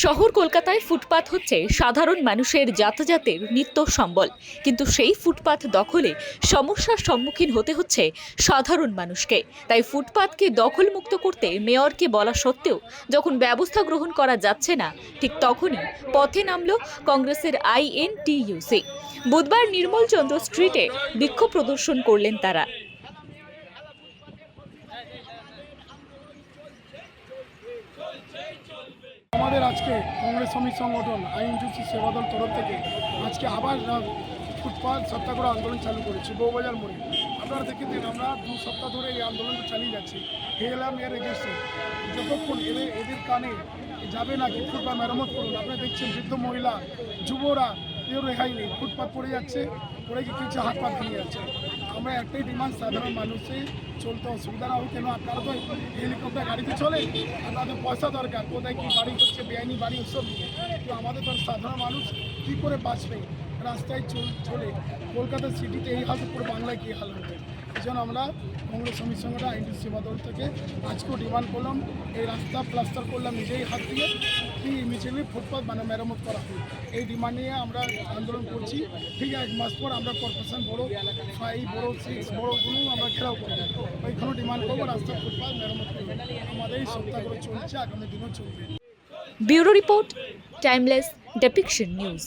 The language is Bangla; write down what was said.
শহর কলকাতায় ফুটপাত হচ্ছে সাধারণ মানুষের যাতায়াতের নিত্য সম্বল, কিন্তু সেই ফুটপাত দখলে সমস্যার সম্মুখীন হতে হচ্ছে সাধারণ মানুষকে। তাই ফুটপাতকে দখলমুক্ত করতে মেয়রকে বলা সত্ত্বেও যখন ব্যবস্থা গ্রহণ করা যাচ্ছে না, ঠিক তখনই পথে নামল কংগ্রেসের INTUC। বুধবার নির্মলচন্দ্র স্ট্রিটে বিক্ষোভ প্রদর্শন করলেন তারা। আমাদের আজকে কংগ্রেস শ্রমিক সংগঠন INTUC সেবাদল তরফ থেকে আজকে আবার ফুটপাত সত্যাগ্রহ আন্দোলন চালু করেছি বউবাজার মোড়ে। আপনারা দেখেছেন আমরা 2 সপ্তাহ ধরে এই আন্দোলনটা চালিয়ে যাচ্ছি। হেলাম এর এগেস্টে যতক্ষণ এদের কানে যাবে না কি ফুটপাত মেরামত করুন। আপনারা দেখছেন বৃদ্ধ মহিলা, যুবরা কেউ রেহাই নেই, ফুটপাত পড়ে যাচ্ছে, পড়ে কিছু হাত পা ভেঙে যাচ্ছে। আমরা একটাই ডিমান্ড, সাধারণ মানুষের চলতে অসুবিধা না হোক। কেন আপনারা তো হেলিকপ্টার গাড়িতে চলে, আপনাদের পয়সা দরকার, কোথায় কী বাড়ি হচ্ছে, বেআইনি বাড়ি ওসব নিয়ে। তো আমাদের তো সাধারণ মানুষ কী করে বাঁচবে? রাস্তায় চলে কলকাতা সিটিতে এই হাল, পুরো বাংলায় কী হাল হবে? এই জন্য আমরা কংগ্রেস শ্রমিক সংগঠন INTUC সেবাদল থেকে আজকেও ডিমান্ড করলাম, এই রাস্তা প্লাস্টার করলাম নিজেই হাত দিয়ে, কি মিছিলে ফুটপাত মেরামত করা হয়। এই ডিমান্ড নিয়ে আমরা আন্দোলন করছি। ঠিক 1 মাস পর আমরা কর্পোরেশন বড় 5, বড় 6, বড়গুলো আমরা ঘেরাও করবো। ওইখানেও ডিমান্ড করবো রাস্তা ফুটপাত মেরামত করবো। আমাদের এই সপ্তাহগুলো চলছে, আগামী দিনও চলবে। Bureau report, timeless depiction news.